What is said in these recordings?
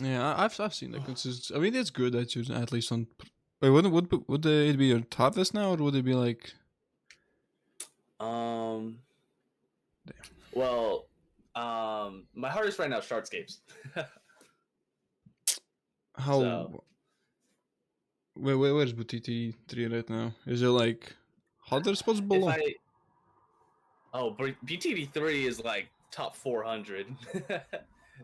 Yeah, I've seen that consist. I mean, it's good that you at least on. Wait, would it be your hardest now, or would it be like Um, well, my hardest right now is Shardscapes. how? So Where's BTT 3 right now? Is it like harder spots if below? I BTD3 is like top 400.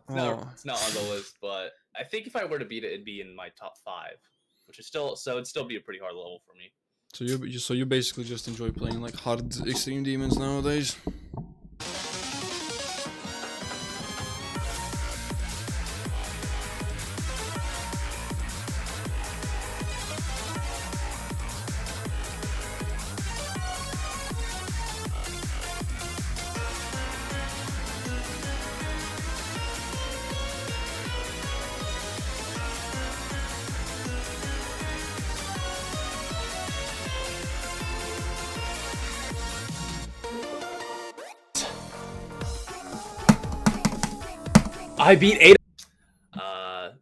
Oh, It's not on the list, but I think if I were to beat it, it'd be in my top five, which is still so it'd still be a pretty hard level for me. so you basically just enjoy playing like hard extreme demons nowadays. I beat eight.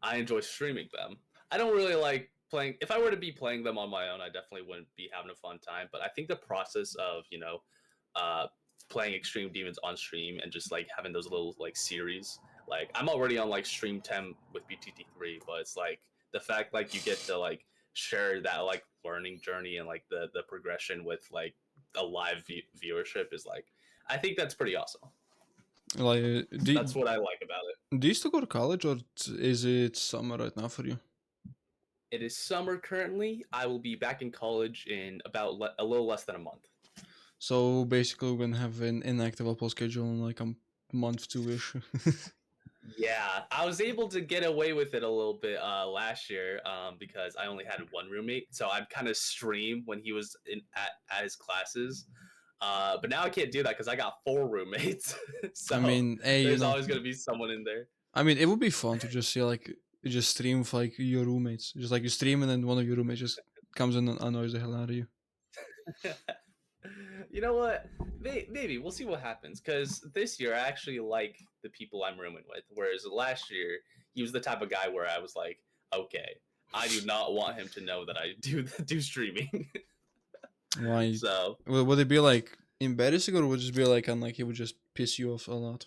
I enjoy streaming them. I don't really like playing. If I were to be playing them on my own, I definitely wouldn't be having a fun time. But I think the process of uh, playing Extreme Demons on stream and just like having those little like series. Like I'm already on like stream 10 with BTT3, but it's like the fact like you get to like share that like learning journey and like the progression with like a live viewership is like I think that's pretty awesome. Like, That's what I like about it. do you still go to college, or is it summer right now for you? It is summer currently. I will be back in college in about a little less than a month. So basically, we're gonna have an inactive upload schedule in like a month, two ish. Yeah, I was able to get away with it a little bit last year because I only had one roommate, so I'd kind of stream when he was at his classes. But now I can't do that because I got four roommates, I so mean, hey, there's always gonna be someone in there. I mean, it would be fun to just see like you just stream with like your roommates, just like you stream and then one of your roommates just comes in and annoys the hell out of you. You know what? Maybe we'll see what happens. Because this year I actually like the people I'm rooming with, whereas last year he was the type of guy where I was like, okay, I do not want him to know that I do streaming. Why? So Would it be like embarrassing, or would it just be like, and like he would just piss you off a lot?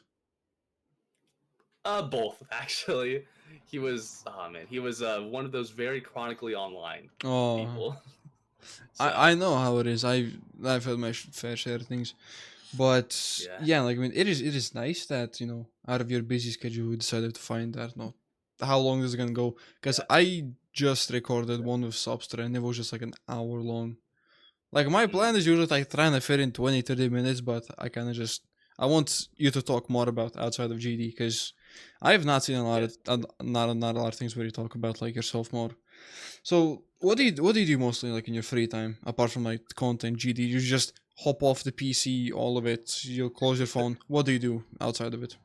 both actually. He was oh man, he was one of those very chronically online Oh, people. I So know how it is. I've had my fair share of things, but yeah, yeah, like I mean, it is nice that out of your busy schedule you decided to find that. No, how long is it gonna go? Because yeah. I just recorded one with Substra and it was just like an hour long. Like my Mm, plan is usually like trying to fit in 20, 30 minutes, but I kind of just I want you to talk more about outside of GD because I have not seen a lot of yes. not a lot of things where you talk about like yourself more. So what do you do mostly like in your free time apart from like content GD? You just hop off the PC, all of it. You close your phone. What do you do outside of it?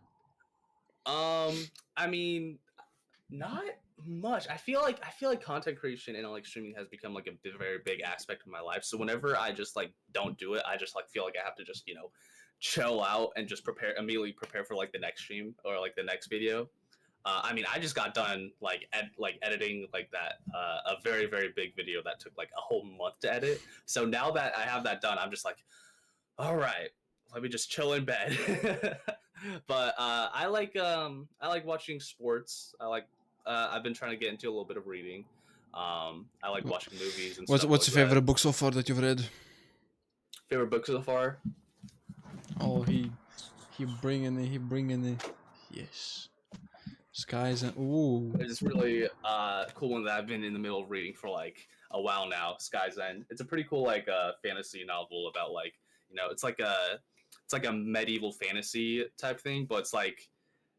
I mean, not much. I feel like content creation and like streaming has become like a very big aspect of my life. So whenever I just like don't do it, I just like feel like I have to just chill out and just immediately prepare for like the next stream or like the next video. I mean, I just got done like editing like that a very big video that took like a whole month to edit. So now that I have that done, I'm just like, all right, let me just chill in bed. But I like watching sports. I've been trying to get into a little bit of reading. I like Wh- watching movies and What's stuff what's like your that. favorite book so far that you've read? Favorite book so far? Oh, he bringing it. Yes, skies and ooh. There's this really cool one that I've been in the middle of reading for like a while now. Sky's End. It's a pretty cool like fantasy novel about like it's like a medieval fantasy type thing, but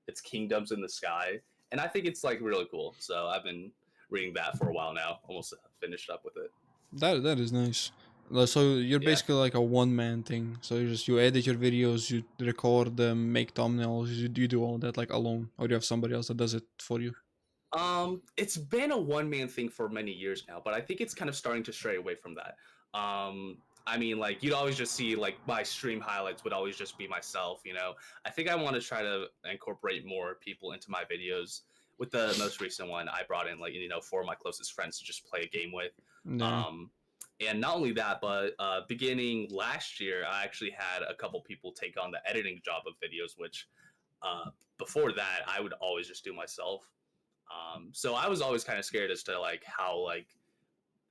it's kingdoms in the sky, and I think it's like really cool. So I've been reading that for a while now. Almost finished up with it. That is nice. So you're Yeah. basically like a one man thing. So you edit your videos, you record them, make thumbnails, you do all that like alone, or you have somebody else that does it for you. It's been a one man thing for many years now, but I think it's kind of starting to stray away from that. I mean, like you'd always just see like my stream highlights would always just be myself. I think I want to try to incorporate more people into my videos with the most recent one, I brought in like four of my closest friends to just play a game with. Yeah. And not only that, but beginning last year, I actually had a couple people take on the editing job of videos, which before that I would always just do myself. So I was always kind of scared as to like how like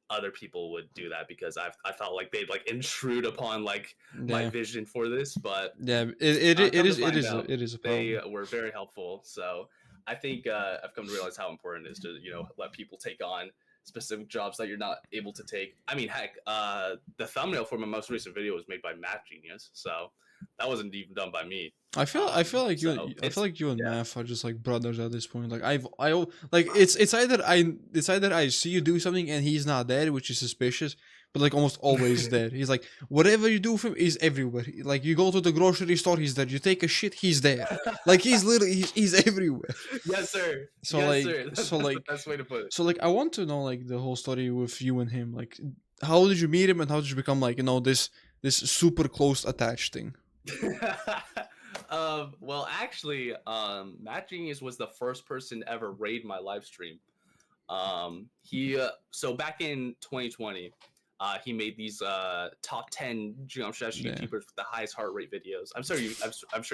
other people would do that, because I felt like they'd like intrude upon like my Yeah. vision for this. But Yeah. It come to is find out, it is a they problem. were very helpful. So I think I've come to realize how important it is to let people take on specific jobs that you're not able to take. I mean, heck, the thumbnail for my most recent video was made by MathGenius, so that wasn't even done by me. I feel like So I feel like you and yeah. Math are just like brothers at this point. Like like it's either I see you do something and he's not there, which is suspicious, but like almost always there. He's like whatever you do for him is everywhere. Like you go to the grocery store, he's there. You take a shit, he's there. Like he's literally he's everywhere. Yes, sir. So Yes, like sir. That's the best way to put it. so like I want to know like the whole story with you and him. Like how did you meet him and how did you become like this super close attached thing? Well, actually, Matt Genius was the first person to ever raid my live stream. He so back in 2020, he made these top 10 geometry Yeah. YouTubers with the highest heart rate videos. I'm sure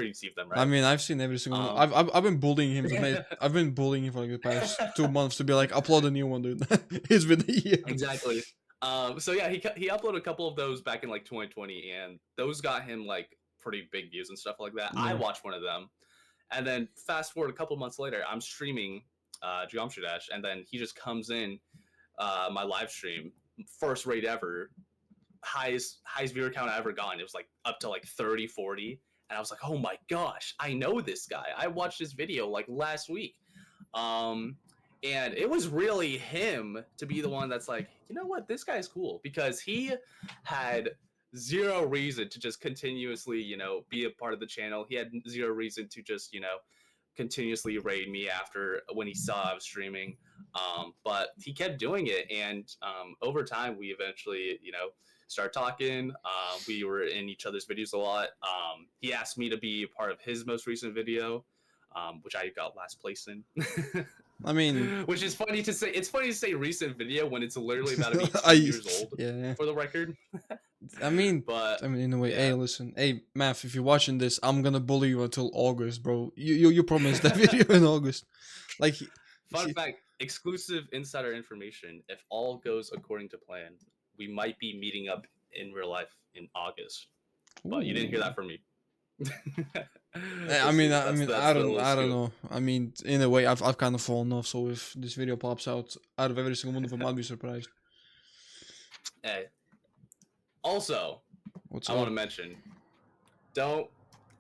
you've seen them, right? I mean, I've seen every single one. I've been bullying him I've been bullying him for like the past 2 months to be like, upload a new one, dude. It's been a year. Exactly. So yeah, he uploaded a couple of those back in like 2020, and those got him like pretty big views and stuff like that. Yeah. I watched one of them, and then fast forward a couple months later, I'm streaming Geometry Dash, and then he just comes in my live stream, first rate ever, highest viewer count I ever gotten. It was like up to like 30, 40, and I was like, oh my gosh, I know this guy. I watched this video like last week. And it was really him to be the one that's like, you know what, this guy's cool, because he had zero reason to just continuously, be a part of the channel. He had zero reason to just, continuously raid me after when he saw I was streaming. But he kept doing it, and over time we eventually, started talking. We were in each other's videos a lot. He asked me to be a part of his most recent video, which I got last place in. I mean, which is funny to say. It's funny to say recent video when it's literally about to be 2 years old. Yeah. For the record. I mean, but in a way, yeah. hey, listen, hey, Math, if you're watching this, I'm gonna bully you until August, bro. You promised that video in August. Like, fun fact, exclusive insider information. If all goes according to plan, we might be meeting up in real life in August. But you didn't hear that from me. I don't know. I mean, in a way, I've kind of fallen off. So if this video pops out of every single one of them, I'd be surprised. Hey. Also, What's I up? want to mention,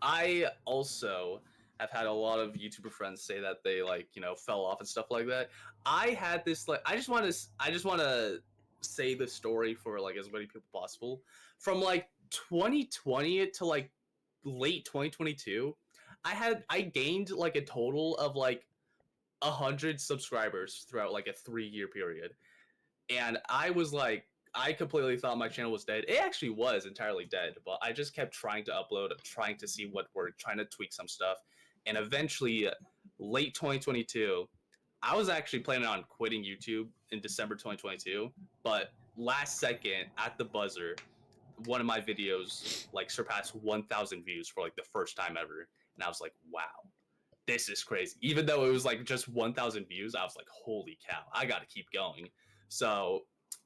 I also have had a lot of YouTuber friends say that they fell off and stuff like that. I had this I just want to say the story for like as many people possible. From like 2020 to like late 2022, I gained like a total of like 100 subscribers throughout like a 3-year period, and I completely thought my channel was dead. It actually was entirely dead, but I just kept trying to upload, trying to see what worked, trying to tweak some stuff, and eventually, late 2022, I was actually planning on quitting YouTube in December 2022, but last second at the buzzer, one of my videos like surpassed 1,000 views for like the first time ever, and I was like, wow, this is crazy. Even though it was like just 1,000 views, I was like, holy cow, I gotta keep going. So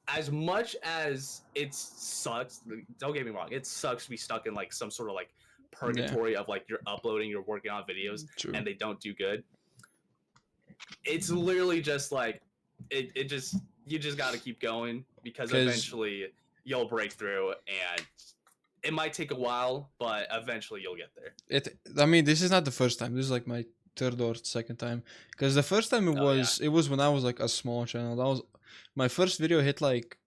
as much as it sucks, don't get me wrong, it sucks to be stuck in like some sort of like purgatory of like you're uploading, you're working on videos, and they don't do good. It's literally just like you just gotta keep going, because eventually you'll break through, and it might take a while, but eventually you'll get there. I mean, this is not the first time. This is like my third or second time. Because the first time it was when I was like a small channel. That was my first video hit like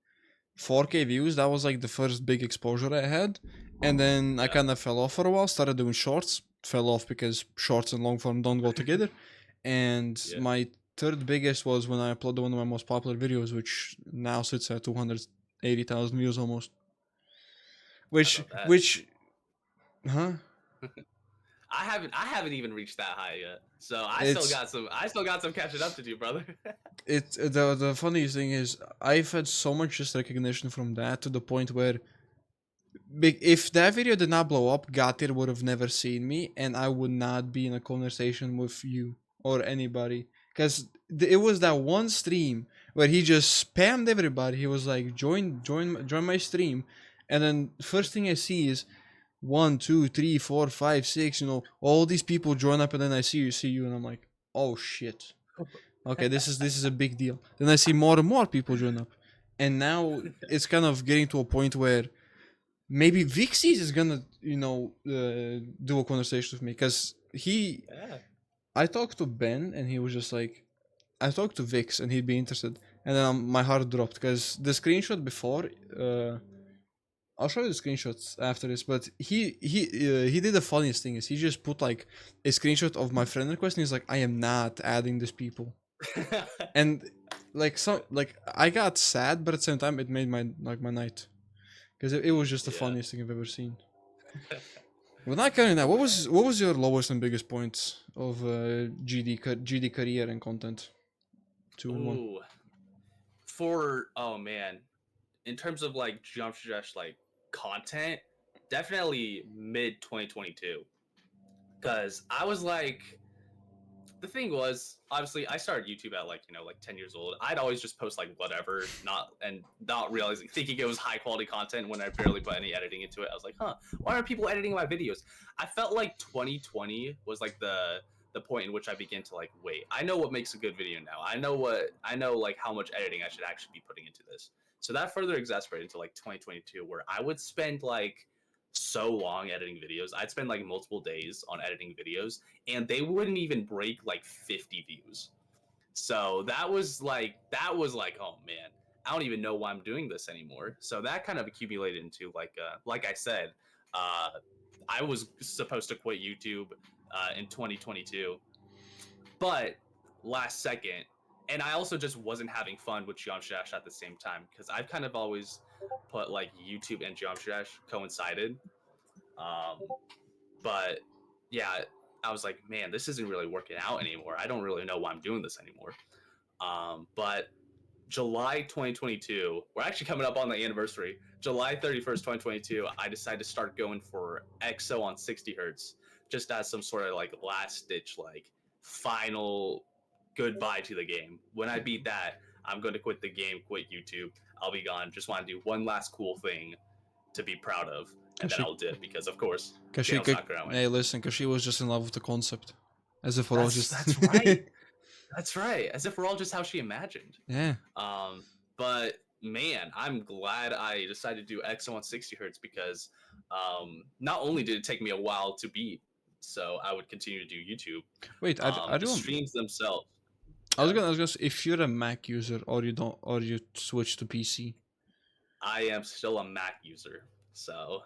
4K views. That was like the first big exposure I had, and then I kind of fell off for a while. Started doing shorts. Fell off because shorts and long form don't go together. And my third biggest was when I uploaded one of my most popular videos, which now sits at 280,000 views almost. Which, huh? I haven't even reached that high yet. So It's I still got some catching up to do, brother. it's the funniest thing is I've had so much just recognition from that to the point where if that video did not blow up, Gatir would have never seen me, and I would not be in a conversation with you or anybody. Because it was that one stream where he just spammed everybody. He was like, join my stream. And then first thing I see is 1, 2, 3, 4, 5, 6, all these people join up, and then I see you, and I'm like, oh shit. Okay, this is a big deal. Then I see more and more people join up. And now it's kind of getting to a point where maybe Vixis is gonna, do a conversation with me because Yeah. I talked to Ben and he was just like, I talked to Vix and he'd be interested, and then my heart dropped because the screenshot before, I'll show you the screenshots after this, but he did the funniest thing is he just put like a screenshot of my friend request and he's like, I am not adding these people, and like I got sad, but at the same time it made my night because it was just the Yeah. funniest thing I've ever seen. Well, not counting that, what was your lowest and biggest points of GD career and content? 2 and 1. Ooh. Oh man, in terms of like Geometry Dash like content, definitely mid 2022. Because I was like, the thing was, obviously, I started YouTube at like 10 years old. I'd always just post like whatever, not realizing, thinking it was high quality content when I barely put any editing into it. I was like, huh, why aren't people editing my videos? I felt like 2020 was like the point in which I began to like, wait, I know what makes a good video now. I know like how much editing I should actually be putting into this. So that further exacerbated into like 2022, where I would spend like so long editing videos. I'd spend like multiple days on editing videos, and they wouldn't even break like 50 views. So that was like, oh man, I don't even know why I'm doing this anymore. So that kind of accumulated into like I said, uh, I was supposed to quit YouTube in 2022, but last second, and I also just wasn't having fun with Geometry Dash at the same time, because I've kind of always put like YouTube and Geometry Dash coincided. Um, but yeah, I was like, man, this isn't really working out anymore. I don't really know why I'm doing this anymore. But July 2022, we're actually coming up on the anniversary. July 31st, 2022, I decided to start going for EXO on 60 hertz, just as some sort of like last ditch, like final goodbye to the game. When I beat that, I'm going to quit the game, quit YouTube. I'll be gone. Just want to do one last cool thing to be proud of, and then Cause I'll dip, because of course she, channel's not growing. hey, listen, cause she was just in love with the concept, as if we're all just. That's right. That's right. As if we're all just how she imagined. Yeah. But man, I'm glad I decided to do EXO on 60 hertz, because not only did it take me a while to beat, so I would continue to do YouTube. Wait, I The don't. streams themselves. I was gonna say, if you're a Mac user or you don't, or you switch to PC. I am still a Mac user, so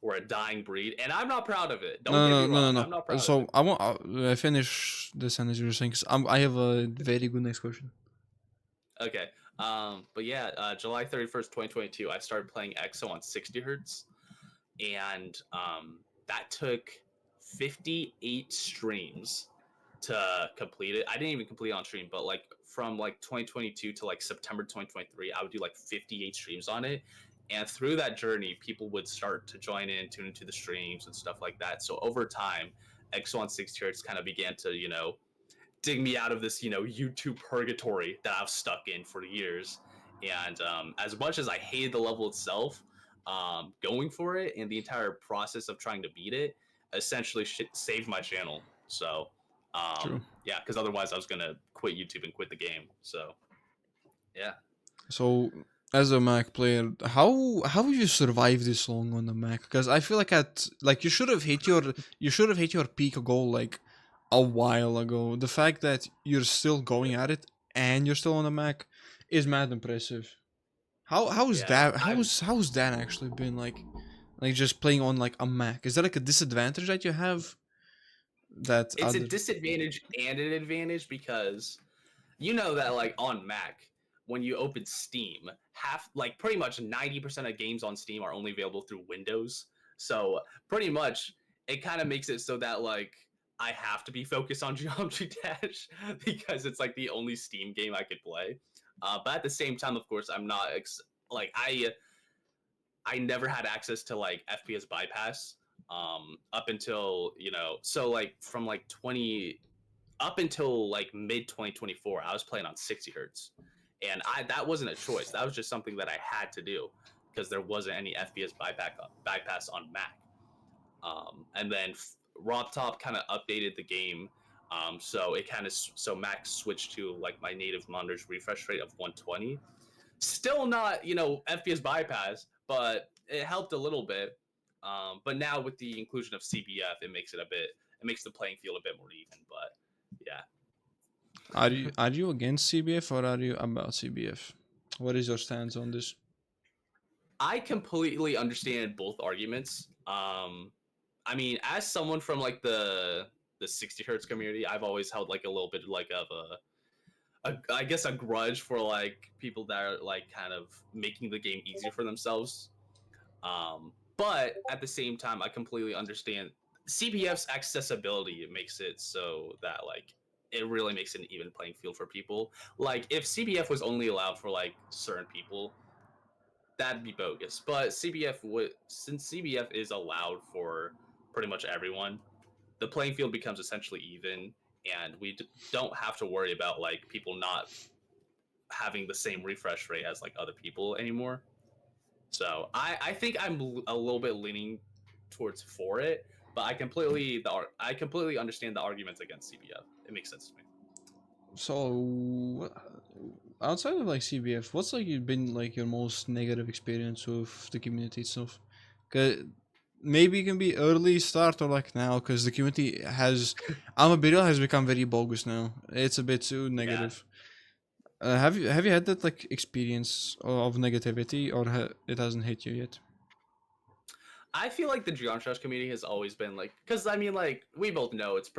we're a dying breed, and I'm not proud of it. Don't No, get no, me no, wrong, no, I'm not no. proud of So it. I want finish the sentence you were saying, cause I have a very good next question. Okay. But yeah, July 31st, 2022, I started playing EXO on 60 hertz, and that took 58 streams to complete it. I didn't even complete it on stream, but like from like 2022 to like September 2023, I would do like 58 streams on it. And through that journey, people would start to join in, tune into the streams and stuff like that. So over time, EXO on 60 hertz kind of began to, dig me out of this, YouTube purgatory that I've stuck in for years. And as much as I hated the level itself, going for it and the entire process of trying to beat it essentially saved my channel. So, True. yeah, because otherwise I was gonna quit YouTube and quit the game. So, yeah. So, as a Mac player, how you survive this long on the Mac? Because I feel like you should have hit your peak goal like a while ago. The fact that you're still going at it and you're still on the Mac is mad impressive. How's Yeah, that? How's that actually been like just playing on like a Mac? Is that like a disadvantage that you have? That it's a other disadvantage and an advantage, because you know that like on Mac, when you open Steam, like pretty much 90% of games on Steam are only available through Windows. So pretty much it kind of makes it so that like I have to be focused on Geometry Dash because it's like the only Steam game I could play. But at the same time, of course, I'm not like I never had access to like FPS bypass up until so like from like 20 up until like mid 2024 I was playing on 60 hertz, and I that wasn't a choice, that was just something that I had to do because there wasn't any FPS bypass on Mac. And then RobTop kind of updated the game, so it kind of so Mac switched to like my native monitor's refresh rate of 120. Still not FPS bypass, but it helped a little bit. But now with the inclusion of CBF, it makes the playing field a bit more even. But yeah, Are you against CBF or are you about CBF? What is your stance on this? I completely understand both arguments. I mean, as someone from like the 60 hertz community, I've always held like a little bit like of I guess a grudge for like people that are like kind of making the game easier for themselves. But at the same time, I completely understand CBF's accessibility. It makes it so that like it really makes an even playing field for people. Like if CBF was only allowed for like certain people, that'd be bogus. But since CBF is allowed for pretty much everyone, the playing field becomes essentially even, and we don't have to worry about like people not having the same refresh rate as like other people anymore. So I think I'm a little bit leaning towards for it, but I completely understand the arguments against CBF. It makes sense to me. So, outside of like CBF, what's like been like your most negative experience with the community itself? 'Cause maybe it can be early start or like now, because the community I'm a bit real, has become very bogus now. It's a bit too Yeah, negative. Have you had that like experience of negativity, or it hasn't hit you yet? I feel like the Geon Trash community has always been like, because I mean, like we both know it's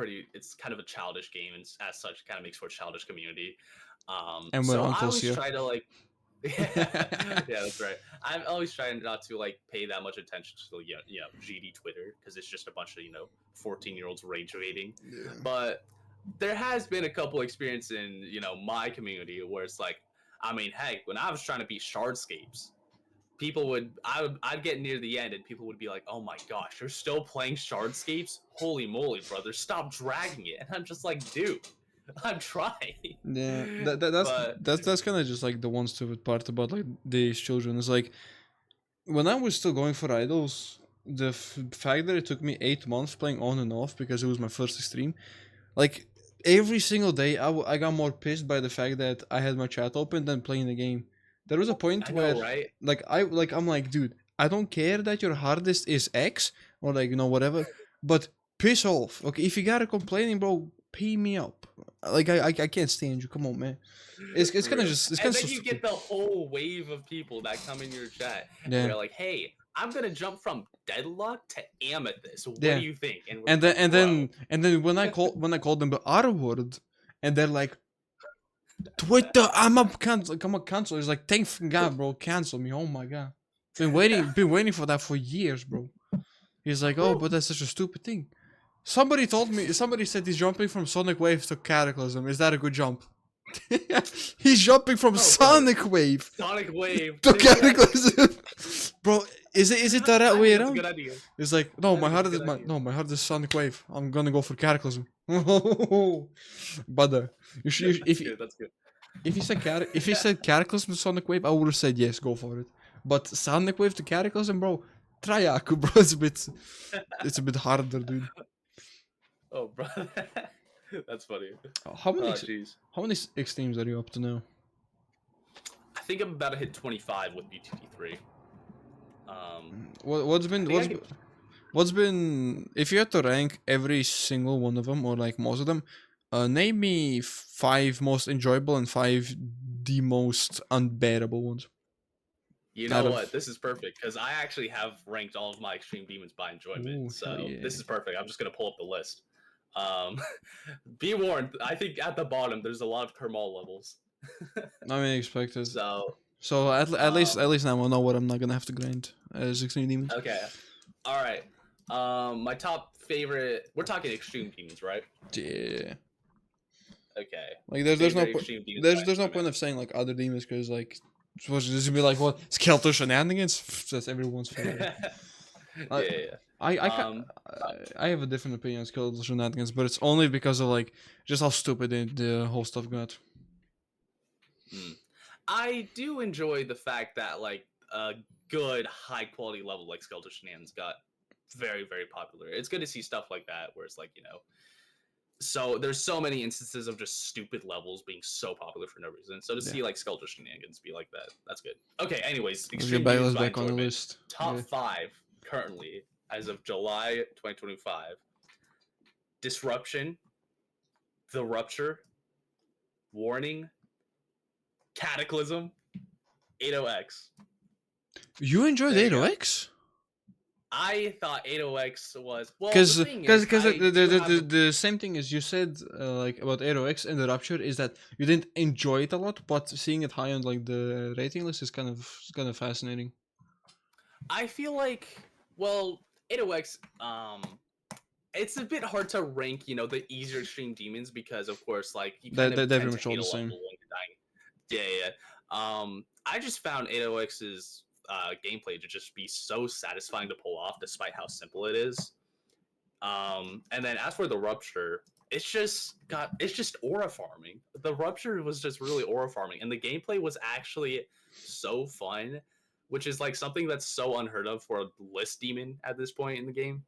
kind of a childish game, and as such, kind of makes for a childish community. And we're So I uncles always here. try to like, yeah, that's right. I'm always trying not to like pay that much attention to GD Twitter because it's just a bunch of 14-year-olds rage baiting. Yeah. But there has been a couple experience in my community where it's like, I mean, heck, when I was trying to beat Shardscapes, I'd get near the end and people would be like, "Oh my gosh, you're still playing Shardscapes? Holy moly, brother, stop dragging it!" And I'm just like, "Dude, I'm trying." Yeah, that's But that's that's kind of just like the one stupid part about like these children is like, when I was still going for idols, the fact that it took me 8 months playing on and off because it was my first stream, like every single day I got more pissed by the fact that I had my chat open than playing the game. There was a point I where know, right? I'm like, dude, I don't care that your hardest is X or like whatever, but piss off. Okay, if you gotta complaining, bro, pay me up. Like I can't stand you. Come on, man. It's For kind of real. just it's kind And of then so you stupid. get the whole wave of people that come in your chat and Yeah, they're like, "Hey, I'm gonna jump from Deadlock to Amethyst. What do yeah. you think?" And we're And like, then and "Bro, then and then when I called them the R word, and they're like, Twitter, I'm a cancel. It's like, thank God, bro, cancel me. Oh my God, been waiting for that for years, bro. He's like, oh, but that's such a stupid thing. Somebody said he's jumping from Sonic Wave to Cataclysm. Is that a good jump? He's jumping from oh, brother, Sonic Wave Sonic Wave to to Cataclysm." Cataclysm, bro. Is it the right I way think that's a good around? idea. It's like, no, I my think it's heart a is good idea. my heart is Sonic Wave. I'm gonna go for Cataclysm. But you should, That's good. That's good. if he said Cataclysm to Sonic Wave, I would have said yes, go for it. But Sonic Wave to Cataclysm, bro, try Aku, bro. It's a bit harder, dude. Oh, bro, that's funny. How many Oh, ex- jeez. how many extremes are you up to now? I think I'm about to hit 25 with BTT3. What's I been think what's I been, could. what's been if you had to rank every single one of them or like most of them, name me five most enjoyable and five the most unbearable ones. You Out know what? of This is perfect because I actually have ranked all of my extreme demons by enjoyment. Ooh, hell So yeah. this is perfect. I'm just gonna pull up the list. Um, be warned. I think at the bottom there's a lot of Kermal levels. I mean expected. So So at least um, now I know what I'm not gonna have to grind as extreme demons. okay, all right. My top favorite. We're talking extreme demons, right? Yeah. Okay. Like there's no Favorite extreme demons. there's no point of saying like other demons because like supposed to just be like what skeletal shenanigans. That's everyone's favorite. I Yeah. I I have a different opinion on skeletal shenanigans, but it's only because of like just how stupid the whole stuff got. I do enjoy the fact that like a good high quality level like skeletal shenanigans got very very popular. It's good to see stuff like that where it's like so there's so many instances of just stupid levels being so popular for no reason. So to see like skeletal shenanigans be like that, that's good. Okay, anyways, extreme demons by Back on the enjoyment. list. Top 5 currently as of July 2025: Disruption, The Rupture, Warning, Cataclysm, 80X. You enjoyed There you go. 80X? I thought 80X was Because the the same thing as you said like about 80X and the Rupture is that you didn't enjoy it a lot, but seeing it high on like the rating list is kind of fascinating. I feel like 80X it's a bit hard to rank, the easier extreme demons because of course like you kind of They're tend very to much all hate the a level same. when you're dying. Yeah. I just found 80X's gameplay to just be so satisfying to pull off despite how simple it is. And then as for the Rupture, it's just aura farming. The Rupture was just really aura farming, and the gameplay was actually so fun, which is like something that's so unheard of for a list demon at this point in the game.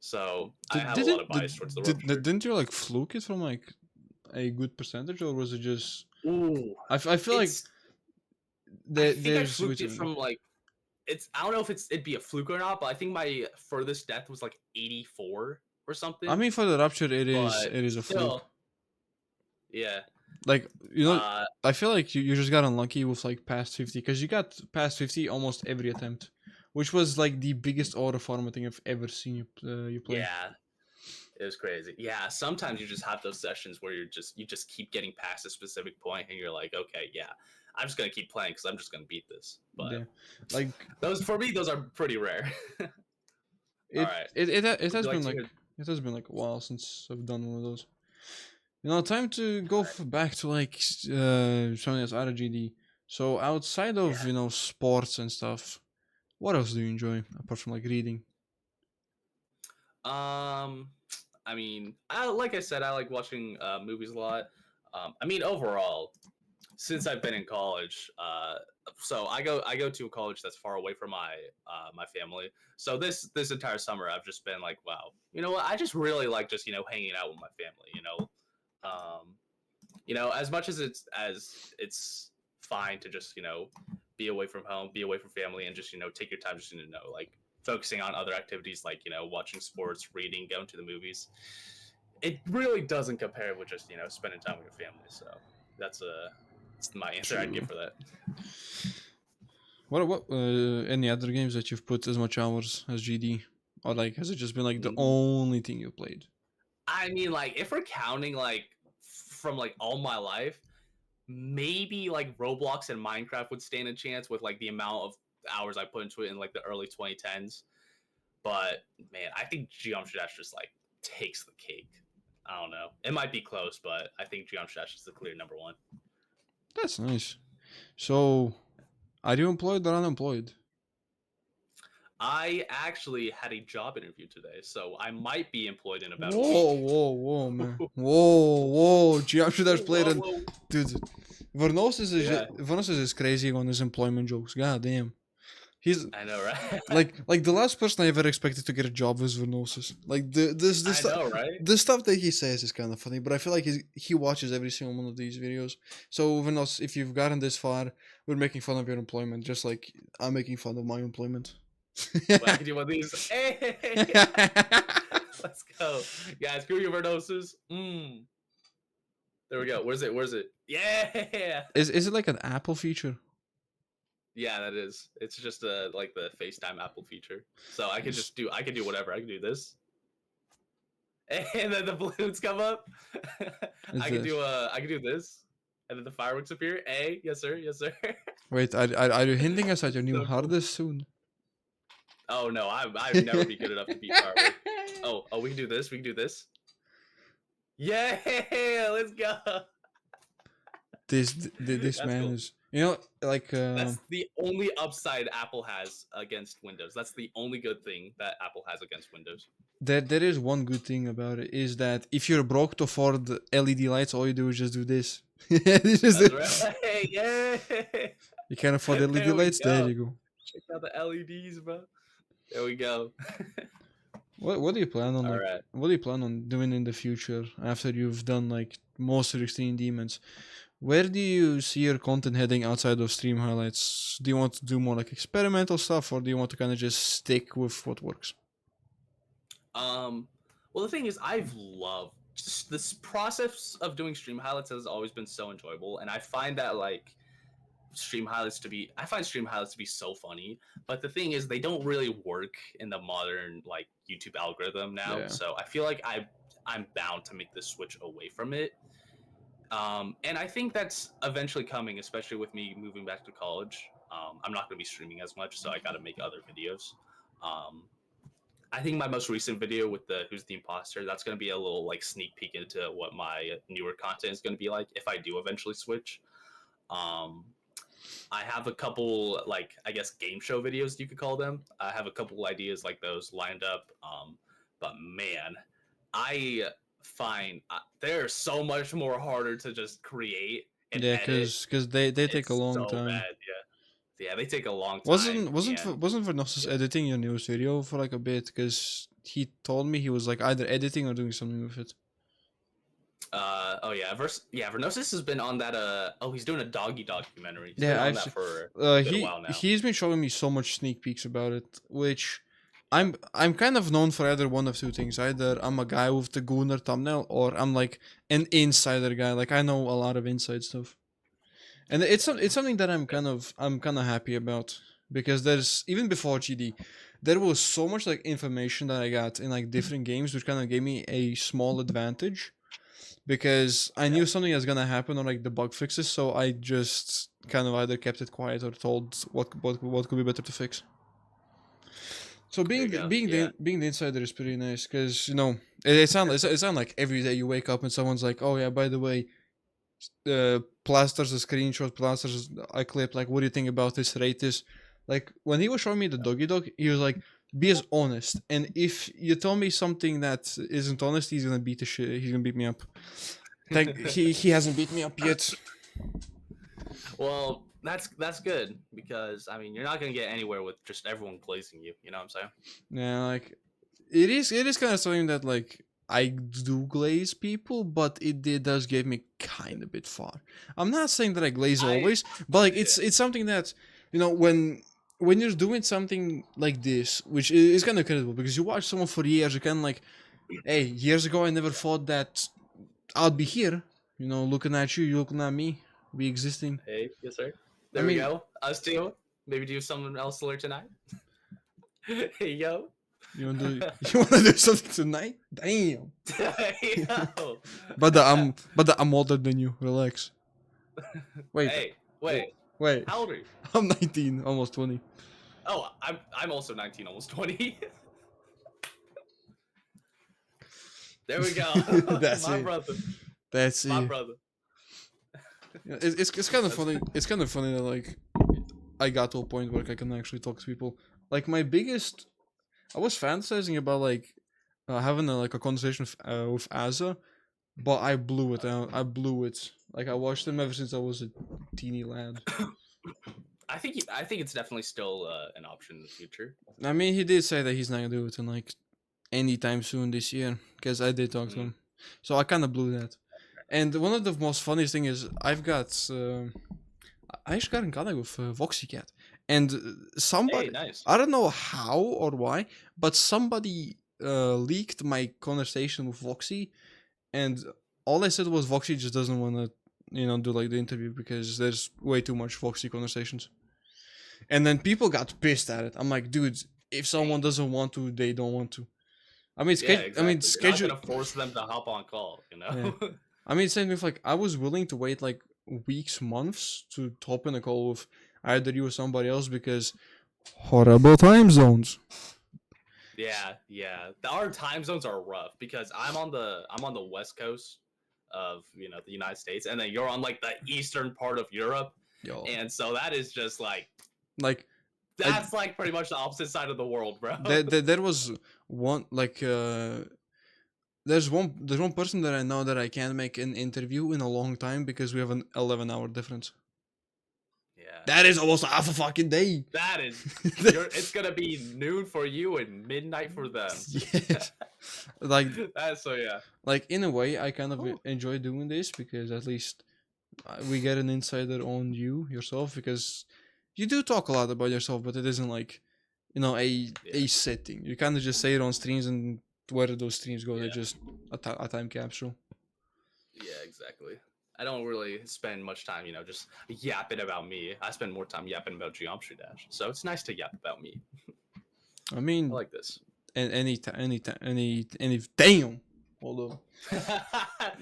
So I have a lot of bias towards the Rupture. Didn't you like fluke it from like a good percentage, or was it just? Ooh, I feel like I think I there's fluked it from like I don't know if it'd be a fluke or not, but I think my furthest death was like 84 or something. I mean, for the Rupture, But it is a fluke. still, yeah. Like I feel like you just got unlucky with like past 50 because you got past 50 almost every attempt, which was like the biggest auto formatting I've ever seen you play. Yeah, it was crazy. Yeah, sometimes you just have those sessions where you just keep getting past a specific point, and you're like, okay, yeah, I'm just gonna keep playing because I'm just gonna beat this. But Yeah, like those are pretty rare. All right, it would has you like been to like hear? it has been like a while since I've done one of those. Time to go back to like something that's out of GD. So outside of sports and stuff, what else do you enjoy apart from like reading? I mean, like I said, I like watching movies a lot. I mean, overall, since I've been in college, so I go to a college that's far away from my family. So this entire summer, I've just been like, wow, you know what? I just really like just hanging out with my family. As much as it's fine to just be away from home, be away from family, and just take your time just like focusing on other activities like watching sports, reading, going to the movies. It really doesn't compare with just spending time with your family. So that's my answer I'd give for that. What any other games that you've put as much hours as GD, or like has it just been like the only thing you played? I mean, like if we're counting like from like all my life, maybe like Roblox and Minecraft would stand a chance with like the amount of hours I put into it in like the early 2010s. But man, I think Geometry Dash just like takes the cake. I don't know. It might be close, but I think Geometry Dash is the clear number one. That's nice. So, are you employed or unemployed? I actually had a job interview today, so I might be employed in about a Whoa, man. Whoa. Geometry Dash played whoa, and whoa. dude, Vernosis Yeah. is crazy on his employment jokes. God damn. I know, right? like the last person I ever expected to get a job was Vernosis. Like I know, right? the stuff that he says is kind of funny, but I feel like he watches every single one of these videos. So Vernosis, if you've gotten this far, we're making fun of your employment, just like I'm making fun of my employment. Well, I can do one of these. Hey, let's go, guys. Screw your Vernosis. There we go. Where's it? Yeah. Is it like an Apple feature? Yeah, that is. It's just like the FaceTime Apple feature. So I could do whatever. I can do this. And then the balloons come up. I can do this. And then the fireworks appear. Yes sir. Wait, are you hinting us at your new So hard cool. disk soon? Oh no, I'd never be good enough to beat Carly. Oh, we can do this. We can do this. Yeah, let's go. This That's man cool. is, you know, like That's the only upside Apple has against Windows. That's the only good thing that Apple has against Windows. there is one good thing about it is that if you're broke to afford LED lights, all you do is just do this. That's right. Yeah. You can't afford LED There we lights. There go. you go. Check out the LEDs, bro. There we go. What do you plan on All like? right. What do you plan on doing in the future after you've done like most of 16 demons? Where do you see your content heading outside of stream highlights? Do you want to do more like experimental stuff, or do you want to kind of just stick with what works? Well, the thing is, I've loved just this process of doing stream highlights has always been so enjoyable, and I find that like I find stream highlights to be so funny. But the thing is, they don't really work in the modern like YouTube algorithm now. Yeah. So I feel like I'm bound to make the switch away from it. And I think that's eventually coming, especially with me moving back to college. I'm not going to be streaming as much, so I got to make other videos. Um, I think my most recent video with the Who's the Imposter, that's going to be a little like sneak peek into what my newer content is going to be like if I do eventually switch. Um, I have a couple like I guess game show videos you could call them. I have a couple ideas like those lined up. But man, I find they're so much more harder to just create and Yeah, edit. cause they take a It's long so time. bad. Yeah, they take a long time. Wasn't Vernosis editing your newest video for like a bit? Because he told me he was like either editing or doing something with it. Vernosis has been on that he's doing a doggy documentary. He's been Yeah, on I've that for uh, a good he while now. he's been showing me so much sneak peeks about it, which I'm kind of known for either one of two things. Either I'm a guy with the Gooner thumbnail, or I'm like an insider guy. Like I know a lot of inside stuff, and it's something that I'm kind of happy about, because there's even before GD, there was so much like information that I got in like different games, which kind of gave me a small advantage, because I knew something was gonna happen on like the bug fixes, so I just kind of either kept it quiet or told what could be better to fix. So There you go. Yeah. being the insider is pretty nice, because you know it sound like every day you wake up and someone's like, oh yeah, by the way, plasters a screenshot, plasters a clip, like what do you think about this, rate this. Like when he was showing me the doggy dog, he was like, be as honest, and if you tell me something that isn't honest, he's gonna beat the shit, he's gonna beat me up. He hasn't beat me up yet. Well, that's good because I mean you're not gonna get anywhere with just everyone glazing you. You know what I'm saying? Yeah, like it is kind of something that like I do glaze people, but it does get me kind of bit far. I'm not saying that I glaze always, but like it's something that, you know, when you're doing something like this, which is kind of incredible, because you watch someone for years, you kind of like, hey, years ago I never thought that I'd be here, you know, looking at you, you looking at me, we existing. Hey, yes sir. I There we mean, go. Us two. Maybe do something else later tonight. Hey yo. you want to you want to do something tonight? Damn. Hey, yo. But I'm older than you. Relax. Wait. Hey, wait. Wait. How old are you? I'm 19, almost 20. Oh, I'm also 19, almost 20. There we go. That's My it. brother. That's My it. brother. It's kind of funny. It's kind of funny that like I got to a point where I can actually talk to people. Like my biggest, I was fantasizing about like having like a conversation with Asa, but I blew it out. I blew it. Like I watched him ever since I was a teeny lad. I think it's definitely still an option in the future. I mean, he did say that he's not gonna do it in like anytime soon this year, because I did talk to him. So I kind of blew that. And one of the most funniest thing is I actually got in contact with VoxyCat, and somebody, Hey, nice. I don't know how or why, but somebody leaked my conversation with Voxy, and all I said was Voxy just doesn't want to, you know, do like the interview because there's way too much Voxy conversations. And then people got pissed at it. I'm like, dude, if someone doesn't want to, they don't want to. I mean, Exactly. I mean, You're schedule. not gonna force them to hop on call, you know? Yeah. I mean, same with like I was willing to wait like weeks, months to hop in a call with either you or somebody else, because Horrible time zones. Yeah. Our time zones are rough because I'm on the west coast of the United States, and then you're on like the eastern part of Europe, Yo, and so that is just like like I that's like pretty much the opposite side of the world, bro. there was one like there's one person that I know that I can't make an interview in a long time because we have an 11-hour difference. Yeah, That is almost half a fucking day. that is it's gonna be noon for you and midnight for them. Yes. Like That's so yeah. like in a way I kind of Ooh. enjoy doing this because at least we get an insider on you yourself because you do talk a lot about yourself, but it isn't like a setting. You kind of just say it on streams, and where those streams go, they're Yeah. just a time capsule. Yeah, exactly. I don't really spend much time, just yapping about me. I spend more time yapping about Geometry Dash. So it's nice to yap about me. I mean, I like this. any damn. Hold on.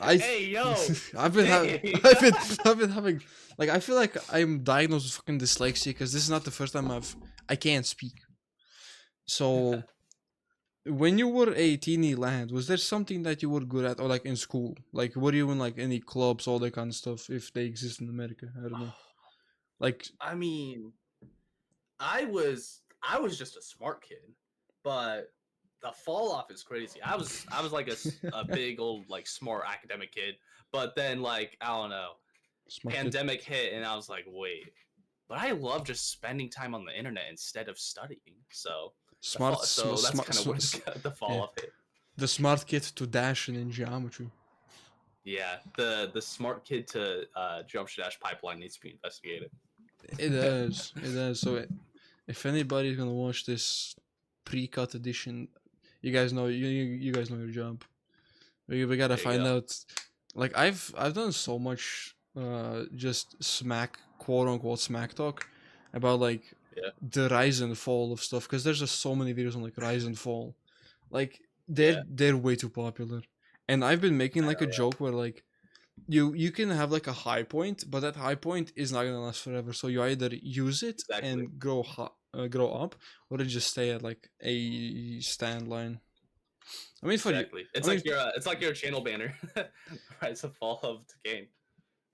Hey yo, I've been dang. I've been having like I feel like I'm diagnosed with fucking dyslexia because this is not the first time I can't speak. So when you were a teeny lad, was there something that you were good at, or like in school? Like, were you in like any clubs, all that kind of stuff, if they exist in America? I don't know. Like, I mean, I was just a smart kid, but the fall off is crazy. I was like a big old like smart academic kid, but then like I don't know, smart kid. pandemic hit and I was like, wait, but I love just spending time on the internet instead of studying. So Smart, so that's kind of where the fall off hit. the smart kid to dash in geometry. Yeah, the smart kid to jump dash pipeline needs to be investigated. It does, it does. So if anybody's gonna watch this pre-cut edition, you guys know you guys know your job. We gotta find out. Like I've done so much just smack, quote unquote smack talk about like the rise and fall of stuff, because there's just so many videos on like rise and fall. Like they're way too popular, and I've been making like a joke where like you can have like a high point, but that high point is not gonna last forever. So you either use it and grow up, or just stay at like a stand line. I mean, it's like your channel banner, rise and fall of the game.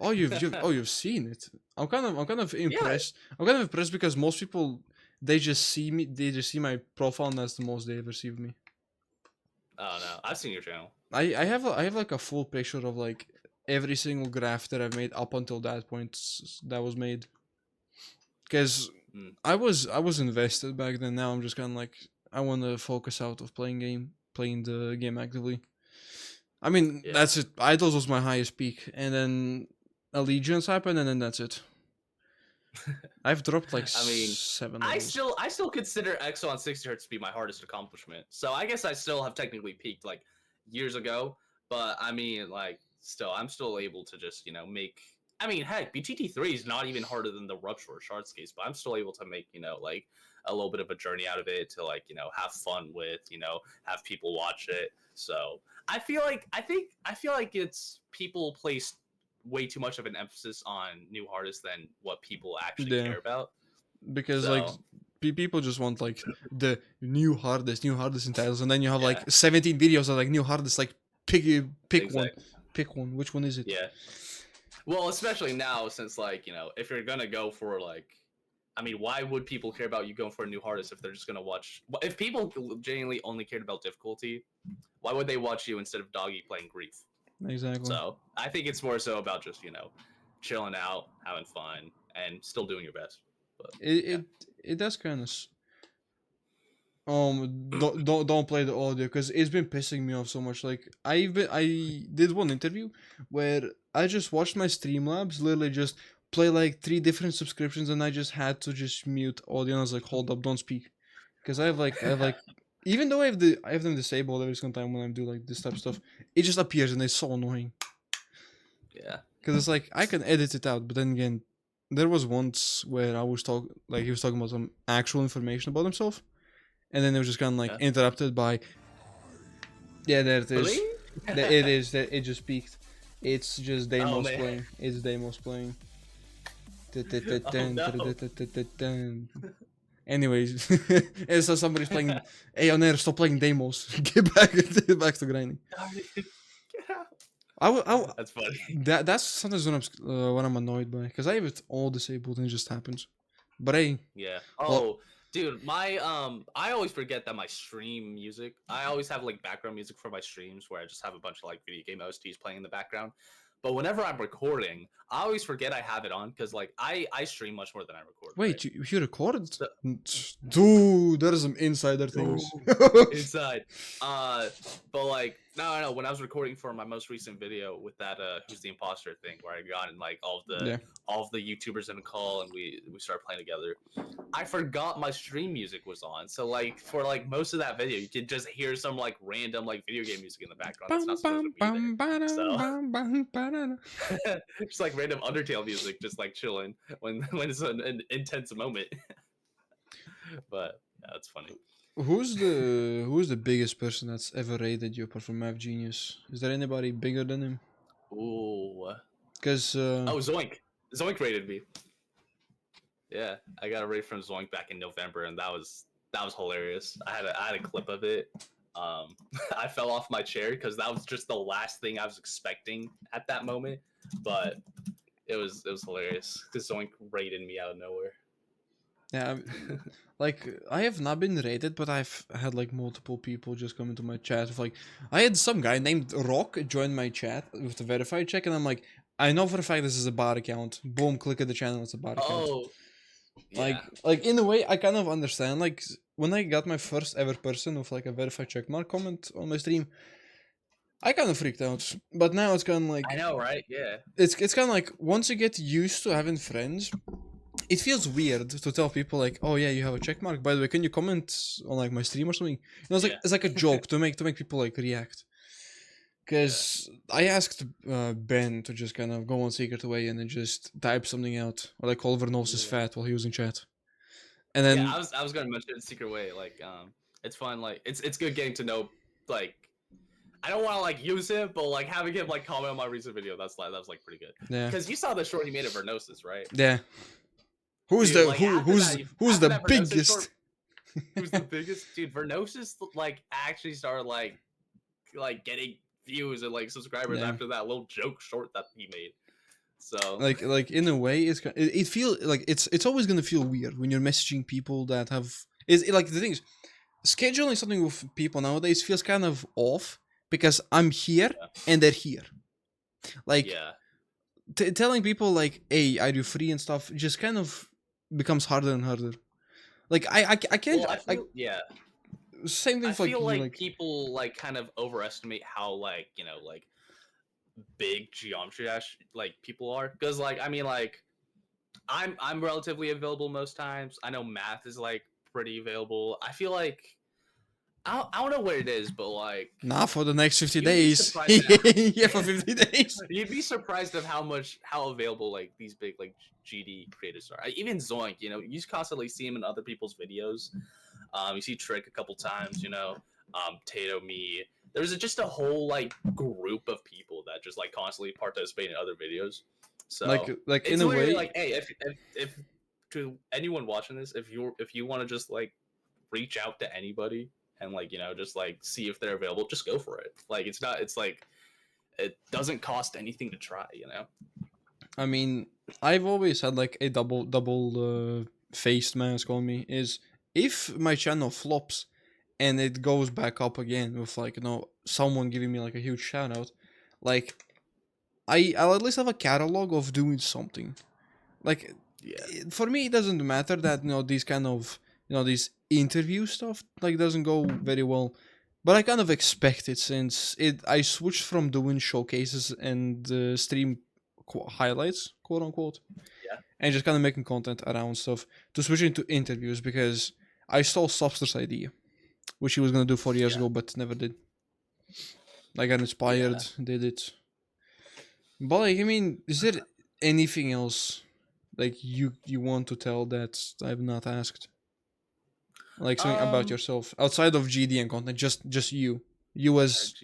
Oh, you've seen it. I'm kind of impressed. Yeah. I'm kind of impressed because most people they just see my profile, and that's the most they ever see of me. Oh no, I've seen your channel. I have like a full picture of like every single graph that I've made up until that point that was made. Because I was invested back then. Now I'm just kind of like I want to focus out of playing the game actively. I mean, that's it. Idols was my highest peak, and then Allegiance happened, and then that's it. I've dropped like 7 levels. I still consider EXO on 60 Hz to be my hardest accomplishment. So I guess I still have technically peaked like years ago. But I mean, like, I'm still able to just, make. I mean, heck, BTT3 is not even harder than the Rupture or Shardscapes, but I'm still able to make, like a little bit of a journey out of it to like, have fun with, have people watch it. So I feel like it's people place way too much of an emphasis on new artists than what people actually care about. Because like people just want like the new hardest in titles, and then you have like 17 videos of like new hardest. Like pick one. Which one is it? Yeah. Well, especially now, since like if you're gonna go for like, I mean, why would people care about you going for a new artist if they're just gonna watch? If people genuinely only cared about difficulty, why would they watch you instead of Doggy playing Grief? Exactly. So I think it's more so about just chilling out, having fun, and still doing your best. But it does kind of. Don't play the audio because it's been pissing me off so much. Like I did one interview where I just watched my Streamlabs literally just play like 3 different subscriptions, and I just had to just mute audio. And I was like, hold up, don't speak, because I have like even though I have them disabled every single time when I do like this type of stuff, it just appears and it's so annoying. Yeah, because it's like I can edit it out, but then again, there was once where I was he was talking about some actual information about himself. And then it was just kind of like interrupted by. Yeah, there it is. Really? It is. It just peaked. It's just Deimos playing. It's Deimos playing. Anyways, and so somebody's playing. Hey, on air, stop playing demos. Get back to grinding. Get out. That's funny. That's sometimes when I'm annoyed by, because I have it all disabled and it just happens. But hey, Yeah. well, Oh, dude, my I always forget that my stream music. I always have like background music for my streams where I just have a bunch of like video game OSTs playing in the background. But whenever I'm recording, I always forget I have it on because like I stream much more than I record. Right? wait, you recorded? So, Dude, there are some insider things. inside. But like no. When I was recording for my most recent video with that who's the imposter thing, where I got in like all Yeah. of the YouTubers in a call and we started playing together. I forgot my stream music was on, so like for like most of that video, you could just hear some like random like video game music in the background that's not supposed to be there. So just like random Undertale music, just like chilling when it's an intense moment. But yeah, that's funny. Who's the biggest person that's ever rated you apart from MathGenius? Is there anybody bigger than him? Ooh. Because Oh, Zoink. Zoink rated me. Yeah, I got a rate from Zoink back in November, and that was hilarious. I had a clip of it. I fell off my chair because that was just the last thing I was expecting at that moment. But it was hilarious because Zoink rated me out of nowhere. yeah, like I have not been rated, but I've had like multiple people just come into my chat with like I had some guy named Rock join my chat with the verified check, and I'm like, I know for a fact this is a bot account. Boom, click at the channel, it's a bot account. Oh, yeah. Like in a way, I kind of understand. Like when I got my first ever person with like a verified checkmark comment on my stream, I kind of freaked out. But now it's kind of like I know, right? Yeah. it's kind of like once you get used to having friends, it feels weird to tell people like, oh yeah, you have a checkmark. By the way, can you comment on like my stream or something? You know, it's like Yeah. it's like a joke to make people like react. Because I asked Ben to just kind of go on secretway and then just type something out, or like call Vernosis fat while he was in chat. And then Yeah, I was gonna mention it secret way. Like, it's fun. Like, it's good getting to know. Like, I don't want to like use him, but like having him like comment on my recent video, that was like pretty good. yeah, Because you saw the short he made of Vernosis, right? yeah. Who's Dude, the like, who's after the that Vernosis biggest? short, who's the biggest? Dude, Vernosis like actually started like getting views and like subscribers Yeah. after that little joke short that he made. So Like in a way, it feels like it's always gonna feel weird when you're messaging people that have like the thing is scheduling something with people nowadays feels kind of off because I'm here and they're here. Like yeah. telling people like, "Hey, are you free?" and stuff just kind of becomes harder and harder. Like I can't. Well, yeah. Same thing I for feel like, like people like kind of overestimate how like like big geometry dash like people are because like I mean like I'm relatively available most times. I know math is like pretty available. I feel like I don't know what it is, but like nah, for the next 50 you'd be days. surprised at- Yeah, for 50 days. you'd be surprised of how available like these big like GD creators are. Even Zoink, you know, you just constantly see him in other people's videos. You see Trick a couple times, you know, Tato, me. There's just a whole like group of people that just like constantly participate in other videos. So like it's in a literally way, like, hey, if to anyone watching this, if you want to just like reach out to anybody and like just like see if they're available, just go for it. Like it's like it doesn't cost anything to try, you know. I mean, I've always had like a double faced mask on me. Is if my channel flops and it goes back up again with like someone giving me like a huge shout out, like I'll at least have a catalog of doing something. Like for me, it doesn't matter that these kind of these interview stuff like doesn't go very well. But I kind of expect it since I switched from doing showcases and stream highlights, quote unquote, and just kind of making content around stuff to switch into interviews because I stole Subster's idea, which he was gonna do 4 years ago but never did. I got inspired, did it. But like, I mean, is there anything else like you want to tell that I've not asked? Like something about yourself outside of GD and content, just you as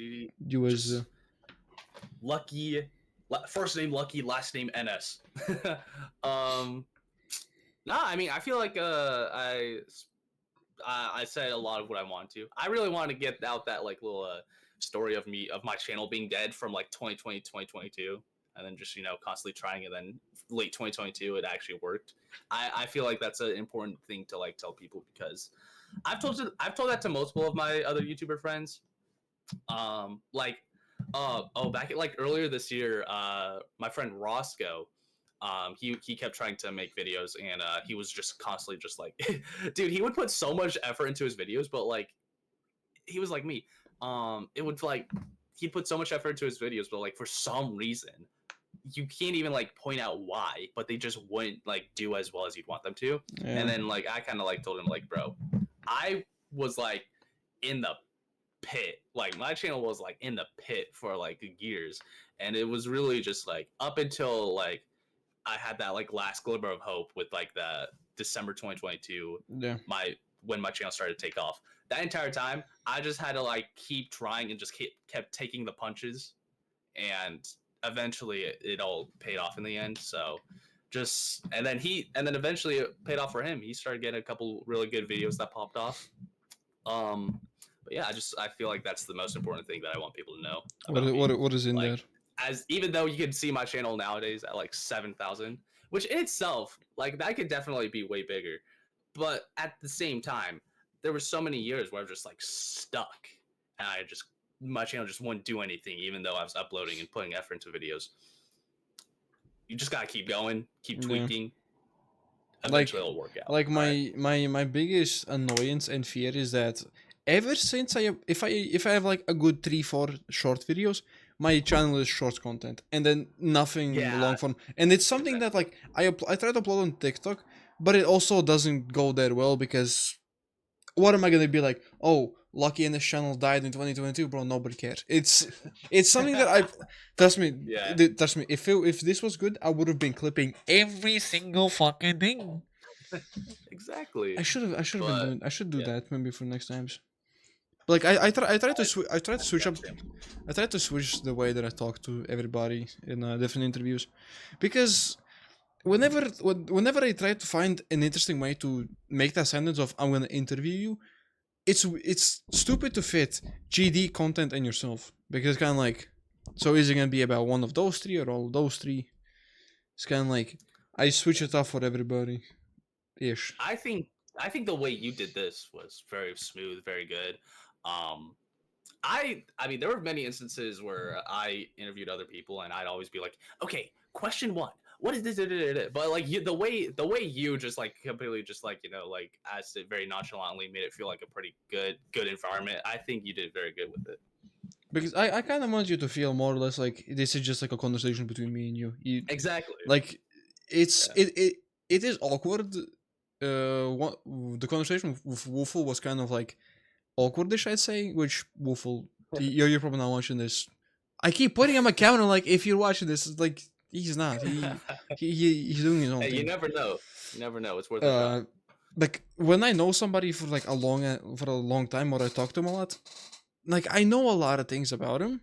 Lucky, first name Lucky, last name NS. No, I mean, I feel like I said a lot of what I want to. I really wanted to get out that like little story of my channel being dead from like 2020 2022, and then just constantly trying, and then late 2022 it actually worked. I feel like that's an important thing to like tell people, because I've told that to multiple of my other YouTuber friends. Like back like earlier this year, my friend Roscoe, he kept trying to make videos, and he was just constantly just like dude, he would put so much effort into his videos, but like he was like me. It would like he'd put so much effort into his videos, but like for some reason you can't even like point out why, but they just wouldn't like do as well as you'd want them to. Yeah. And then like I kind of like told him like, bro, I was like in the pit. Like my channel was like in the pit for like years, and it was really just like up until like I had that like last glimmer of hope with like the December 2022, Yeah. when my channel started to take off. That entire time, I just had to like keep trying and just kept taking the punches, and eventually it all paid off in the end. So and then eventually it paid off for him. He started getting a couple really good videos that popped off. But yeah, I feel like that's the most important thing that I want people to know about me. What is in Like, there? as even though you can see my channel nowadays at like 7,000, which in itself, like that could definitely be way bigger. But at the same time, there were so many years where I was just like stuck, and my channel just wouldn't do anything, even though I was uploading and putting effort into videos. You just gotta keep going, keep tweaking. Eventually, it'll work out. Like my biggest annoyance and fear is that ever since if I have like a good 3-4 short videos, my channel is short content, and then nothing long form, and it's something that like I try to upload on TikTok, but it also doesn't go that well, because what am I gonna be like? Oh, LuckyNS channel died in 2022, bro. Nobody cares. It's something that I trust me. Yeah. Trust me. If this was good, I would have been clipping every single fucking thing. Exactly. I should have been doing. I should do yeah. that maybe for next times. Like I try to switch up. I try to switch the way that I talk to everybody in different interviews, because whenever I try to find an interesting way to make that sentence of "I'm gonna interview you," it's stupid to fit GD content in yourself, because it's kind of like, so is it gonna be about one of those three or all of those three? It's kind of like I switch it up for everybody, ish. I think the way you did this was very smooth, very good. I mean, there were many instances where I interviewed other people, and I'd always be like, okay, question one, what is this? But like the way you just like completely just like like asked it very nonchalantly, made it feel like a pretty good environment. I think you did very good with it. Because I kind of want you to feel more or less like this is just like a conversation between me and you. Exactly. Like it is awkward. The conversation with Woofle was kind of like awkwardish, I'd say. Which Woofle, you're probably not watching this. I keep putting him a counter like, if you're watching this, it's like he's not. He's doing his own thing. You never know. You never know. It's worth a shot. Like when I know somebody for like a long time, or I talk to him a lot, like I know a lot of things about him,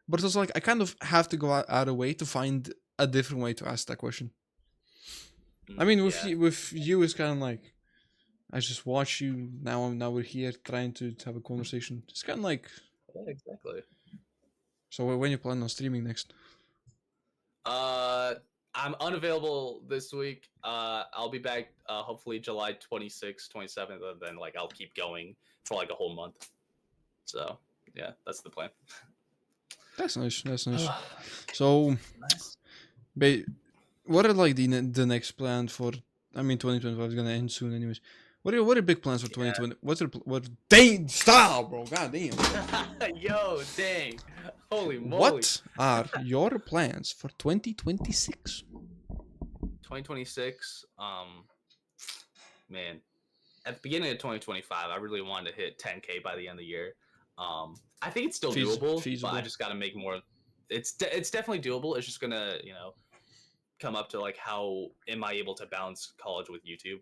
but it's also like I kind of have to go out of the way to find a different way to ask that question. I mean, with you, it's kind of like I just watch you now. We're here trying to have a conversation. It's kind of like exactly. So when you plan on streaming next? I'm unavailable this week. I'll be back hopefully July 26th, 27th, and then like I'll keep going for like a whole month. So yeah, that's the plan. That's nice. That's nice. So, what are like the next plan for? I mean, 2025 is gonna end soon, anyways. What are big plans for 2020? What? Dang! Stop, bro! God damn! Yo, dang! Holy moly! What are your plans for 2026? 2026. Man, at the beginning of 2025, I really wanted to hit 10K by the end of the year. I think it's still doable, but I just got to make more. It's definitely doable. It's just gonna come up to like how am I able to balance college with YouTube.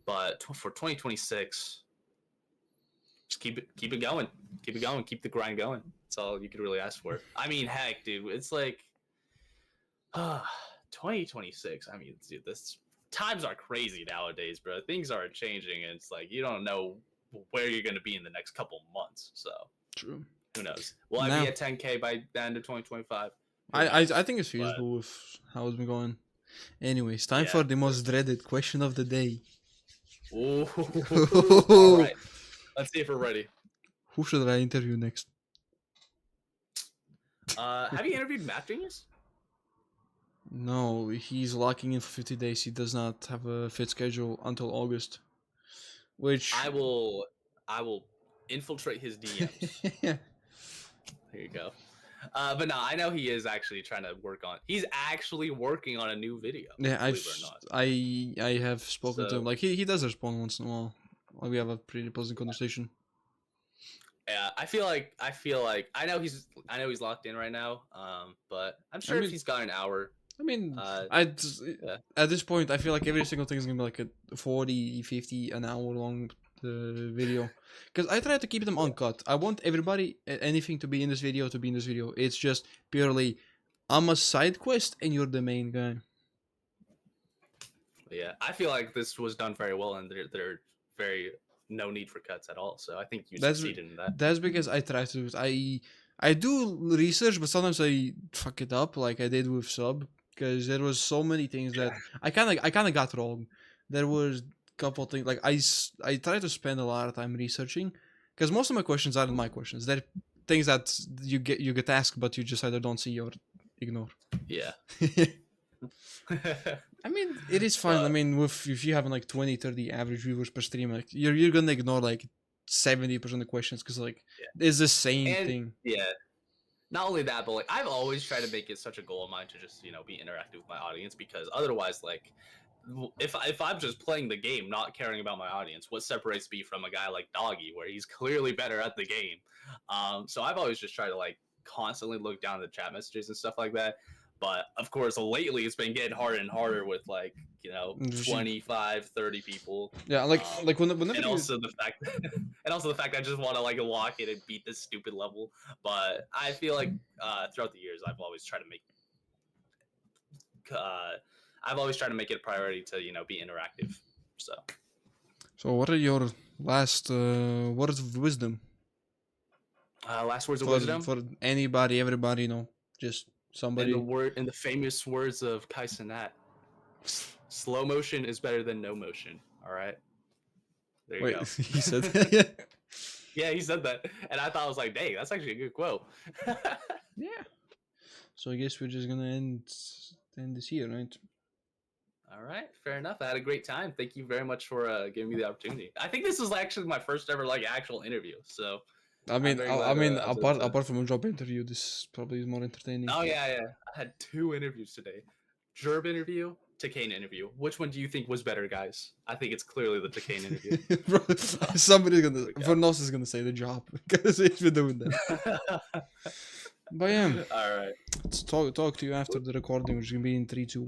But for 2026, just keep it going, keep the grind going. That's all you could really ask for. I mean, heck, dude, it's like 2026. I mean, dude, that's times are crazy nowadays, bro. Things are changing, and it's like you don't know where you're gonna be in the next couple months. So True. who knows? Will I be at 10K by the end of 2025? I think it's But feasible with how it's been going. Anyways, time for the most dreaded question of the day. Ooh. All right. Let's see if we're ready. Who should I interview next? Have you interviewed MathGenius? No, he's locking in for 50 days. He does not have a fit schedule until August. Which I will infiltrate his DMs. Yeah. There you go. But no, I know he is actually trying to work on. He's actually working on a new video. Yeah, believe it or not. I have spoken to him. Like he does respond once in a while. Like we have a pretty pleasant conversation. Yeah, I feel like I know he's locked in right now. But I'm sure if he's got an hour. I mean, at this point, I feel like every single thing is gonna be like a 40, 50 an hour long video, because I try to keep them uncut. I want everybody, anything to be in this video, to be in this video. It's just purely, I'm a side quest and you're the main guy. Yeah, I feel like this was done very well, and they're very no need for cuts at all. So I think you succeeded in that. That's because I try to. I do research, but sometimes I fuck it up, like I did with sub. Because there was so many things that I kind of got wrong. There was a couple things like I try to spend a lot of time researching, because most of my questions aren't my questions. They're things that you get asked, but you just either don't see or ignore. Yeah. I mean, it is fine. I mean, if you have like 20, 30 average viewers per stream, like you're gonna ignore like 70% of the questions, because like it's the same thing. Yeah. Not only that, but like I've always tried to make it such a goal of mine to just be interactive with my audience, because otherwise, like if I'm just playing the game, not caring about my audience, what separates me from a guy like Doggy, where he's clearly better at the game? So I've always just tried to like constantly look down the chat messages and stuff like that. But of course, lately it's been getting harder and harder with like 25, 30 people. Yeah, like whenever and also the fact that I just want to like lock it and beat this stupid level. But I feel like throughout the years, I've always tried to make it a priority to be interactive. So what are your last words of wisdom? Last words of wisdom for anybody, everybody, just somebody. In the famous words of Kai Cenat, slow motion is better than no motion. All right. There you go. He said that? Yeah, he said that, and I thought I was like, dang, that's actually a good quote. Yeah. So I guess we're just gonna end this here, right? All right, fair enough. I had a great time. Thank you very much for giving me the opportunity. I think this was actually my first ever like actual interview. So I mean, apart from a job interview, this probably is more entertaining. Oh yeah. I had 2 interviews today. Job interview, Takane interview. Which one do you think was better, guys? I think it's clearly the Takane interview. Bro, somebody's gonna Vernosis is gonna say the job, because he's been doing that. But yeah. All right. Let's talk to you after the recording, which is gonna be in 3, 2, 1.